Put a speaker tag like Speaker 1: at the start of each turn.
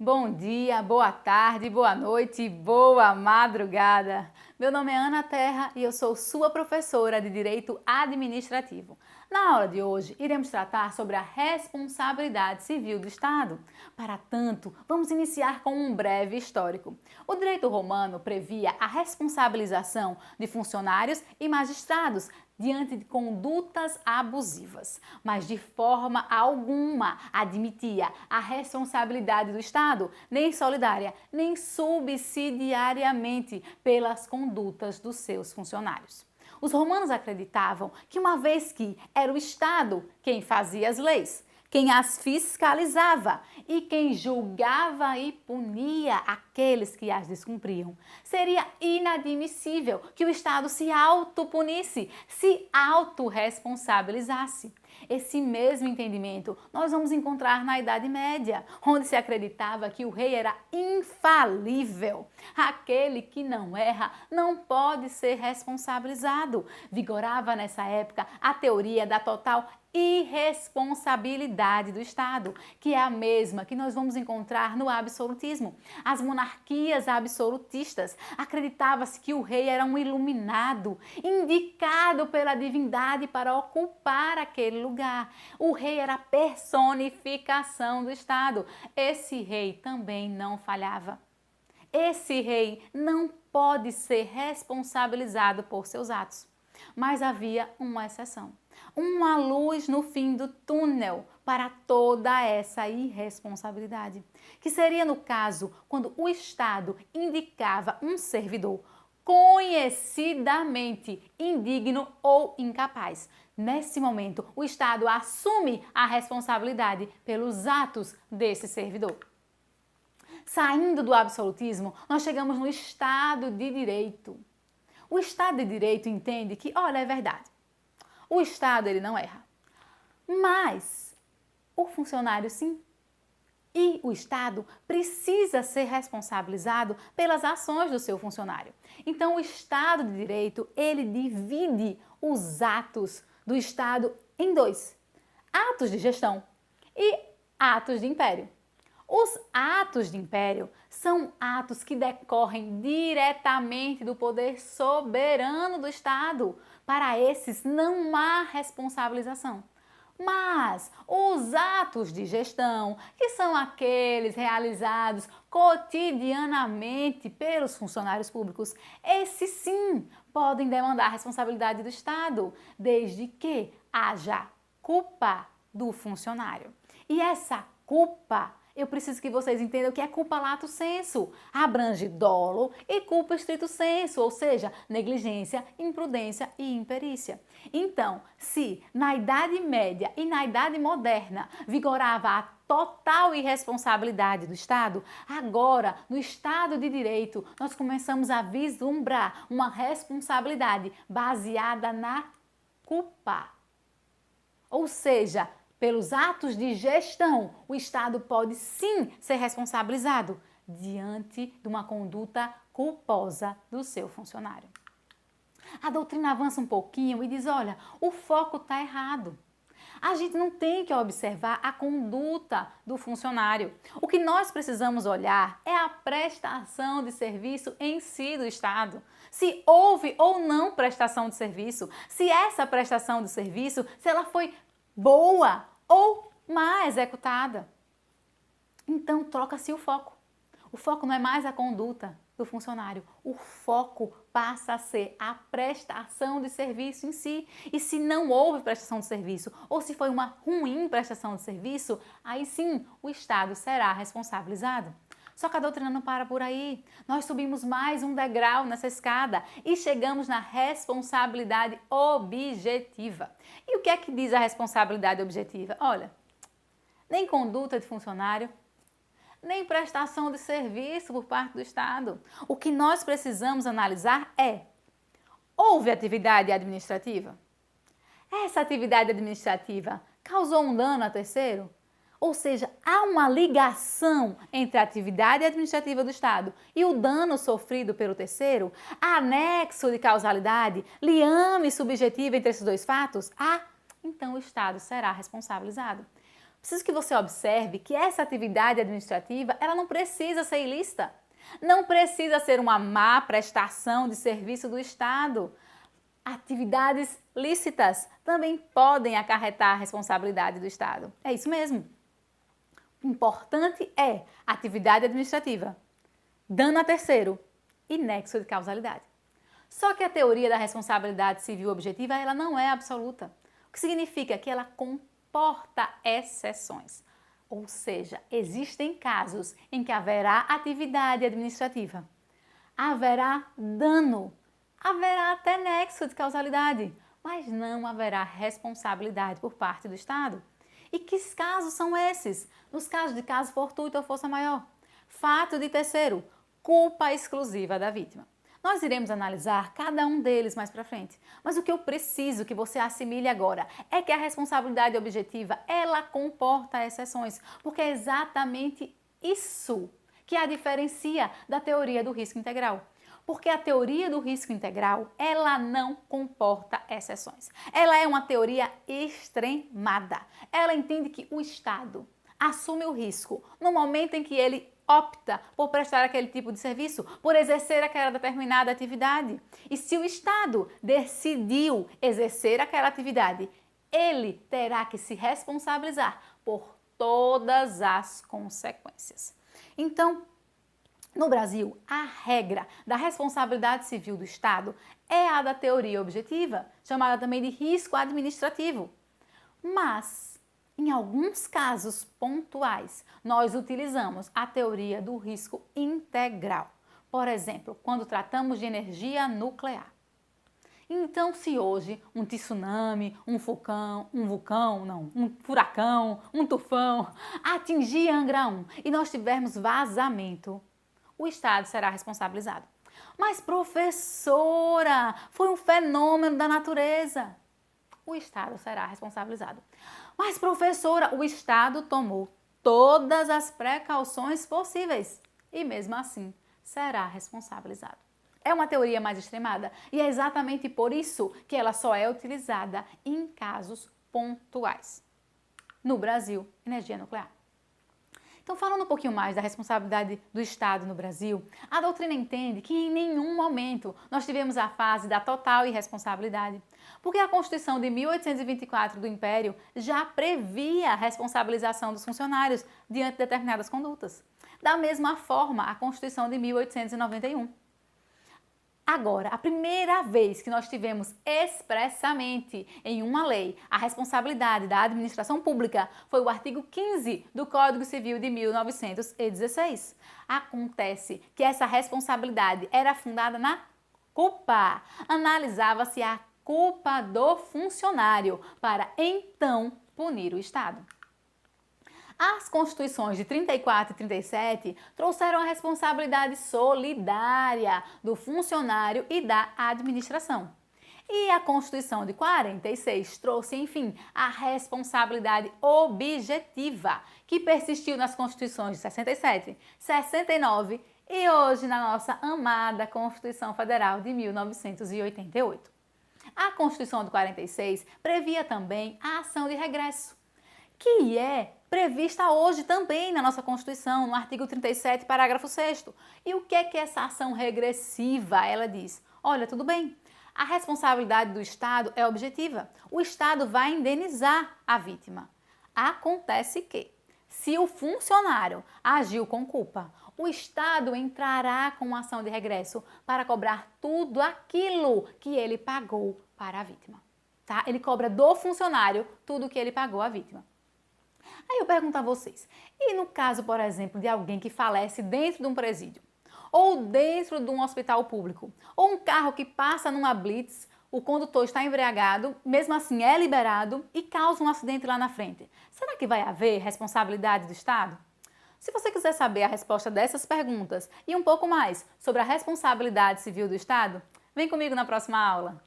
Speaker 1: Bom dia, boa tarde, boa noite, boa madrugada. Meu nome é Ana Terra e eu sou sua professora de Direito Administrativo. Na aula de hoje, iremos tratar sobre a responsabilidade civil do Estado. Para tanto, vamos iniciar com um breve histórico. O direito romano previa a responsabilização de funcionários e magistrados diante de condutas abusivas, mas de forma alguma admitia a responsabilidade do Estado, nem solidária, nem subsidiariamente, pelas condutas dos seus funcionários. Os romanos acreditavam que, uma vez que era o Estado quem fazia as leis, quem as fiscalizava e quem julgava e punia aqueles que as descumpriam, seria inadmissível que o Estado se autopunisse, se autorresponsabilizasse. Esse mesmo entendimento nós vamos encontrar na Idade Média, onde se acreditava que o rei era infalível. Aquele que não erra não pode ser responsabilizado. Vigorava nessa época a teoria da total irresponsabilidade do Estado, que é a mesma que nós vamos encontrar no absolutismo. As monarquias absolutistas acreditava-se que o rei era um iluminado, indicado pela divindade para ocupar aquele lugar. O rei era a personificação do Estado. Esse rei também não falhava. Esse rei não pode ser responsabilizado por seus atos. Mas havia uma exceção. Uma luz no fim do túnel para toda essa irresponsabilidade, que seria no caso quando o Estado indicava um servidor conhecidamente indigno ou incapaz. Nesse momento, o Estado assume a responsabilidade pelos atos desse servidor. Saindo do absolutismo, nós chegamos no Estado de Direito. O Estado de Direito entende que, olha, é verdade, o Estado ele não erra, mas o funcionário sim. E o Estado precisa ser responsabilizado pelas ações do seu funcionário. Então, o Estado de Direito, ele divide os atos do Estado em dois: atos de gestão e atos de império. Os atos de império são atos que decorrem diretamente do poder soberano do Estado. Para esses não há responsabilização. Mas os atos de gestão, que são aqueles realizados cotidianamente pelos funcionários públicos, esses sim podem demandar a responsabilidade do Estado, desde que haja culpa do funcionário. E essa culpa, eu preciso que vocês entendam que é culpa lato sensu, abrange dolo e culpa stricto sensu, ou seja, negligência, imprudência e imperícia. Então, se na Idade Média e na Idade Moderna vigorava a total irresponsabilidade do Estado, agora, no Estado de Direito, nós começamos a vislumbrar uma responsabilidade baseada na culpa. Ou seja, pelos atos de gestão, o Estado pode sim ser responsabilizado diante de uma conduta culposa do seu funcionário. A doutrina avança um pouquinho e diz, olha, o foco está errado. A gente não tem que observar a conduta do funcionário. O que nós precisamos olhar é a prestação de serviço em si do Estado. Se houve ou não prestação de serviço, se essa prestação de serviço, se ela foi boa ou má executada. Então, troca-se o foco. O foco não é mais a conduta do funcionário. O foco passa a ser a prestação de serviço em si. E se não houve prestação de serviço, ou se foi uma ruim prestação de serviço, aí sim o Estado será responsabilizado. Só que a doutrina não para por aí. Nós subimos mais um degrau nessa escada e chegamos na responsabilidade objetiva. E o que é que diz a responsabilidade objetiva? Olha, nem conduta de funcionário, nem prestação de serviço por parte do Estado. O que nós precisamos analisar é: houve atividade administrativa? Essa atividade administrativa causou um dano a terceiro? Ou seja, há uma ligação entre a atividade administrativa do Estado e o dano sofrido pelo terceiro? Há nexo de causalidade, liame subjetiva entre esses dois fatos? Então o Estado será responsabilizado. preciso que você observe que essa atividade administrativa, ela não precisa ser ilícita. Não precisa ser uma má prestação de serviço do Estado. Atividades lícitas também podem acarretar a responsabilidade do Estado. É isso mesmo. O importante é atividade administrativa, dano a terceiro e nexo de causalidade. Só que a teoria da responsabilidade civil objetiva, ela não é absoluta, o que significa que ela comporta exceções. Ou seja, existem casos em que haverá atividade administrativa, haverá dano, haverá até nexo de causalidade, mas não haverá responsabilidade por parte do Estado. E que casos são esses? Nos casos de caso fortuito ou força maior. Fato de terceiro, culpa exclusiva da vítima. Nós iremos analisar cada um deles mais para frente, mas o que eu preciso que você assimile agora é que a responsabilidade objetiva, ela comporta exceções, porque é exatamente isso que a diferencia da teoria do risco integral. Porque a teoria do risco integral, ela não comporta exceções. Ela é uma teoria extremada. Ela entende que o Estado assume o risco no momento em que ele opta por prestar aquele tipo de serviço, por exercer aquela determinada atividade. E se o Estado decidiu exercer aquela atividade, ele terá que se responsabilizar por todas as consequências. Então, no Brasil, a regra da responsabilidade civil do Estado é a da teoria objetiva, chamada também de risco administrativo. Mas, em alguns casos pontuais, nós utilizamos a teoria do risco integral. Por exemplo, quando tratamos de energia nuclear. Então, se hoje um tsunami, um furacão, um tufão atingir Angra 1 e nós tivermos vazamento, o Estado será responsabilizado. Mas, professora, foi um fenômeno da natureza. O Estado será responsabilizado. Mas, professora, o Estado tomou todas as precauções possíveis e, mesmo assim, será responsabilizado. É uma teoria mais extremada e é exatamente por isso que ela só é utilizada em casos pontuais. No Brasil, energia nuclear. Então, falando um pouquinho mais da responsabilidade do Estado no Brasil, a doutrina entende que em nenhum momento nós tivemos a fase da total irresponsabilidade, porque a Constituição de 1824 do Império já previa a responsabilização dos funcionários diante de determinadas condutas. Da mesma forma, a Constituição de 1891. Agora, a primeira vez que nós tivemos expressamente em uma lei a responsabilidade da administração pública foi o artigo 15 do Código Civil de 1916. Acontece que essa responsabilidade era fundada na culpa. Analisava-se a culpa do funcionário para então punir o Estado. As Constituições de 34 e 37 trouxeram a responsabilidade solidária do funcionário e da administração. E a Constituição de 46 trouxe, enfim, a responsabilidade objetiva, que persistiu nas Constituições de 67, 69 e hoje na nossa amada Constituição Federal de 1988. A Constituição de 46 previa também a ação de regresso, que é prevista hoje também na nossa Constituição, no artigo 37, parágrafo 6º. E o que é essa ação regressiva? Ela diz, olha, tudo bem, a responsabilidade do Estado é objetiva. O Estado vai indenizar a vítima. Acontece que, se o funcionário agiu com culpa, o Estado entrará com uma ação de regresso para cobrar tudo aquilo que ele pagou para a vítima. Tá? Ele cobra do funcionário tudo o que ele pagou à vítima. Aí eu pergunto a vocês, e no caso, por exemplo, de alguém que falece dentro de um presídio, ou dentro de um hospital público, ou um carro que passa numa blitz, o condutor está embriagado, mesmo assim é liberado e causa um acidente lá na frente. Será que vai haver responsabilidade do Estado? Se você quiser saber a resposta dessas perguntas e um pouco mais sobre a responsabilidade civil do Estado, vem comigo na próxima aula.